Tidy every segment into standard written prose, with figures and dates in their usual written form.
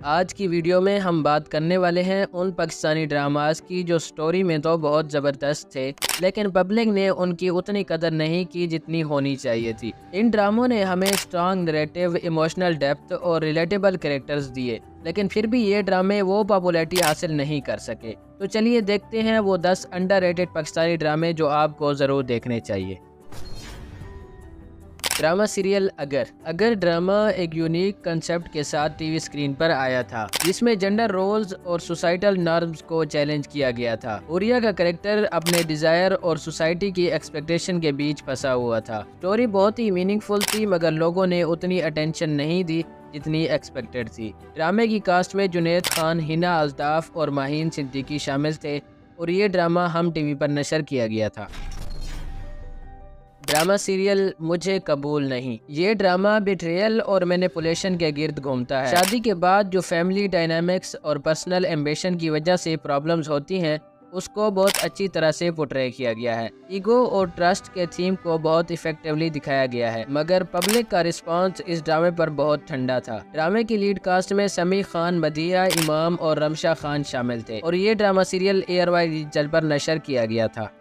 आज की वीडियो में हम बात करने वाले हैं उन पाकिस्तानी ड्रामास की जो स्टोरी में तो बहुत ज़बरदस्त थे, लेकिन पब्लिक ने उनकी उतनी कदर नहीं की जितनी होनी चाहिए थी। इन ड्रामों ने हमें स्ट्रॉन्ग नैरेटिव, इमोशनल डेप्थ और रिलेटेबल कैरेक्टर्स दिए, लेकिन फिर भी ये ड्रामे वो पॉपुलैरिटी हासिल नहीं कर सके। तो चलिए देखते हैं वो 10 अंडररेटेड पाकिस्तानी ड्रामे जो आपको ज़रूर देखने चाहिए। ड्रामा सीरियल अगर ड्रामा एक यूनिक कंसेप्ट के साथ टीवी स्क्रीन पर आया था, जिसमें जेंडर रोल्स और सोसाइटल नॉर्म्स को चैलेंज किया गया था। उरिया का कैरेक्टर अपने डिजायर और सोसाइटी की एक्सपेक्टेशन के बीच फंसा हुआ था। स्टोरी बहुत ही मीनिंगफुल थी, मगर लोगों ने उतनी अटेंशन नहीं दी जितनी एक्सपेक्टेड थी। ड्रामे की कास्ट में जुनैद खान, हिना अल्ताफ और माहीन सिद्दीकी शामिल थे और ये ड्रामा हम टीवी पर नशर किया गया था। ड्रामा सीरियल मुझे कबूल नहीं। ये ड्रामा बिट्रेयल और मैनिपुलेशन के गिर्द घूमता है। शादी के बाद जो फैमिली डायनामिक्स और पर्सनल एम्बिशन की वजह से प्रॉब्लम्स होती हैं, उसको बहुत अच्छी तरह से पोर्ट्रे किया गया है। ईगो और ट्रस्ट के थीम को बहुत इफेक्टिवली दिखाया गया है, मगर पब्लिक का रिस्पांस इस ड्रामे पर बहुत ठंडा था। ड्रामे की लीड कास्ट में समी खान, मदिया इमाम और रमशा खान शामिल थे और ये ड्रामा सीरियल ARY डिजिटल पर नशर किया गया था।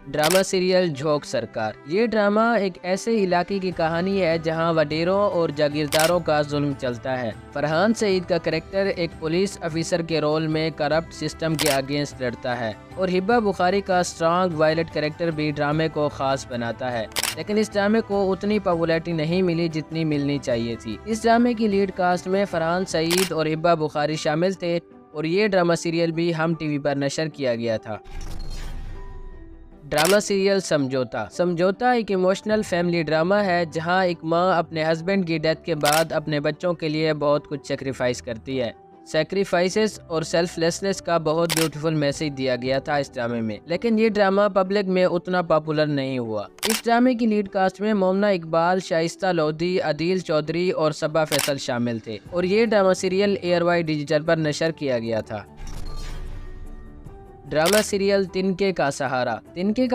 ड्रामा सीरियल झोंक सरकार। ये ड्रामा एक ऐसे इलाके की कहानी है जहां वडेरों और जागीरदारों का जुल्म चलता है। फरहान सईद का कैरेक्टर एक पुलिस ऑफिसर के रोल में करप्ट सिस्टम के अगेंस्ट लड़ता है और हिब्बा बुखारी का स्ट्रॉन्ग वायलेट कैरेक्टर भी ड्रामे को खास बनाता है, लेकिन इस ड्रामे को उतनी पॉपुलैरिटी नहीं मिली जितनी मिलनी चाहिए थी। इस ड्रामे की लीड कास्ट में फरहान सईद और हिब्बा बुखारी शामिल थे और ये ड्रामा सीरियल भी हम टीवी पर नशर किया गया था। ड्रामा सीरियल समझौता एक इमोशनल फैमिली ड्रामा है जहां एक मां अपने हस्बैंड की डेथ के बाद अपने बच्चों के लिए बहुत कुछ सेक्रीफाइस करती है। सेक्रीफाइसेस और सेल्फलेसनेस का बहुत ब्यूटीफुल मैसेज दिया गया था इस ड्रामे में, लेकिन ये ड्रामा पब्लिक में उतना पॉपुलर नहीं हुआ। इस ड्रामे की लीड कास्ट में मोमना इकबाल, शाइस्ता लोधी, अदील चौधरी और सबा फैसल शामिल थे और ये ड्रामा सीरियल ARY डिजिटल पर नशर किया गया था। ड्रामा सीरियल तिनके का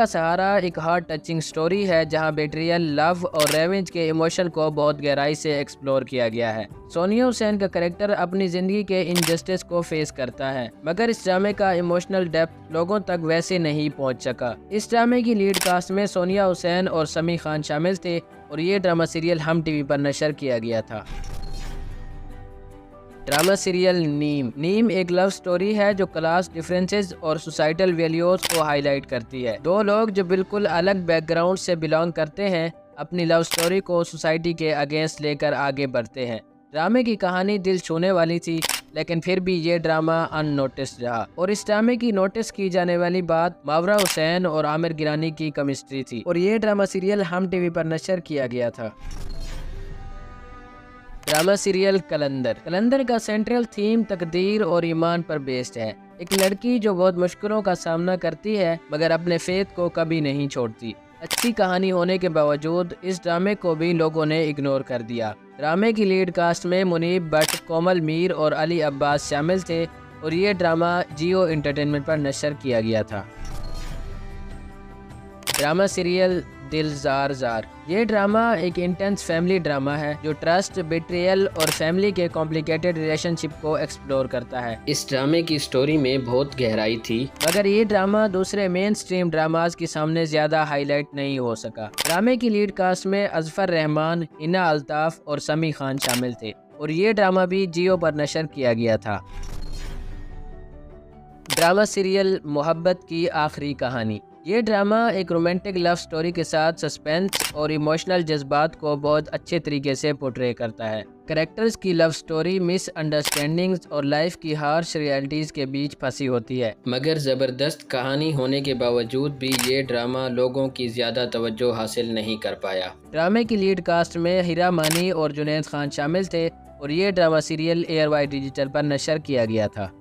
सहारा एक हार्ट टचिंग स्टोरी है जहां बेट्रियल, लव और रेवेंज के इमोशन को बहुत गहराई से एक्सप्लोर किया गया है। सोनिया हुसैन का कैरेक्टर अपनी जिंदगी के इनजस्टिस को फेस करता है, मगर इस ड्रामे का इमोशनल डेप्थ लोगों तक वैसे नहीं पहुंच सका। इस ड्रामे की लीड कास्ट में सोनिया हुसैन और समी खान शामिल थे और ये ड्रामा सीरियल हम टीवी पर नशर किया गया था। ड्रामा सीरियल नीम एक लव स्टोरी है जो क्लास डिफरेंसेस और सोसाइटल वैल्यूज को हाईलाइट करती है। दो लोग जो बिल्कुल अलग बैकग्राउंड से बिलोंग करते हैं अपनी लव स्टोरी को सोसाइटी के अगेंस्ट लेकर आगे बढ़ते हैं। ड्रामे की कहानी दिल छूने वाली थी, लेकिन फिर भी ये ड्रामा अननोटिस्ड रहा और इस ड्रामे की नोटिस की जाने वाली बात मावरा हुसैन और आमिर गिरानी की केमिस्ट्री थी और ये ड्रामा सीरियल हम टीवी पर नशर किया गया था। ड्रामा सीरियल कलंदर का सेंट्रल थीम तकदीर और ईमान पर बेस्ड है। एक लड़की जो बहुत मुश्किलों का सामना करती है मगर अपने फेथ को कभी नहीं छोड़ती। अच्छी कहानी होने के बावजूद इस ड्रामे को भी लोगों ने इग्नोर कर दिया। ड्रामे की लीड कास्ट में मुनीब भट्ट, कोमल मीर और अली अब्बास शामिल थे और ये ड्रामा जियो एंटरटेनमेंट पर नशर किया गया था। ड्रामा सीरियल दिल जार। ये ड्रामा एक इंटेंस फैमिली ड्रामा है जो ट्रस्ट, बिट्रियल और फैमिली के कॉम्प्लिकेटेड रिलेशनशिप को एक्सप्लोर करता है। इस ड्रामे की स्टोरी में बहुत गहराई थी, मगर ये ड्रामा दूसरे मेन स्ट्रीम ड्रामाज के सामने ज्यादा हाईलाइट नहीं हो सका। ड्रामे की लीड कास्ट में अजफर रहमान, हिना अल्ताफ और समी खान शामिल थे और ये ड्रामा भी जियो पर नशर किया गया था। ड्रामा सीरियल मोहब्बत की आखिरी कहानी। ये ड्रामा एक रोमांटिक लव स्टोरी के साथ सस्पेंस और इमोशनल जज्बात को बहुत अच्छे तरीके से पोर्ट्रे करता है। कैरेक्टर्स की लव स्टोरी मिसअंडरस्टैंडिंग्स और लाइफ की हार्श रियलिटीज के बीच फंसी होती है, मगर ज़बरदस्त कहानी होने के बावजूद भी ये ड्रामा लोगों की ज़्यादा तवज्जो हासिल नहीं कर पाया। ड्रामे की लीड कास्ट में हीरा मानी और जुनैद खान शामिल थे और ये ड्रामा सीरियल ARY डिजिटल पर नशर किया गया था।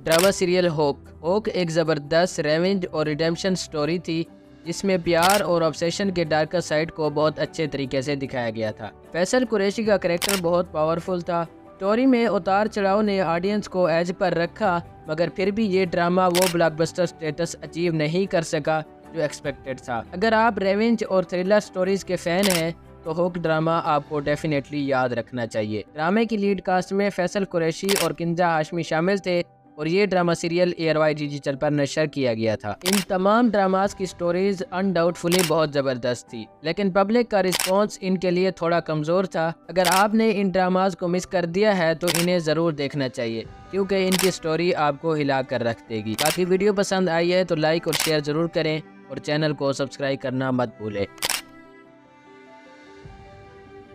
ड्रामा सीरियल होक एक ज़बरदस्त रेवेंज और रिडेम्पशन स्टोरी थी जिसमें प्यार और ऑब्सेशन के डार्कर साइड को बहुत अच्छे तरीके से दिखाया गया था। फैसल कुरैशी का कैरेक्टर बहुत पावरफुल था। स्टोरी में उतार चढ़ाव ने ऑडियंस को एज पर रखा, मगर फिर भी ये ड्रामा वो ब्लॉकबस्टर स्टेटस अचीव नहीं कर सका जो एक्सपेक्टेड था। अगर आप रेवेंज और थ्रिलर स्टोरीज के फैन हैं तो हुक ड्रामा आपको डेफिनेटली याद रखना चाहिए। ड्रामे की लीड कास्ट में फैसल कुरैशी और किंजा हाशमी शामिल थे और ये ड्रामा सीरियल ARY डिजिटल पर नशर किया गया था। इन तमाम ड्रामास की स्टोरीज अनडाउटफुली बहुत ज़बरदस्त थी, लेकिन पब्लिक का रिस्पॉन्स इनके लिए थोड़ा कमज़ोर था। अगर आपने इन ड्रामास को मिस कर दिया है तो इन्हें ज़रूर देखना चाहिए, क्योंकि इनकी स्टोरी आपको हिला कर रख देगी। बाकी वीडियो पसंद आई है तो लाइक और शेयर ज़रूर करें और चैनल को सब्सक्राइब करना मत भूलें।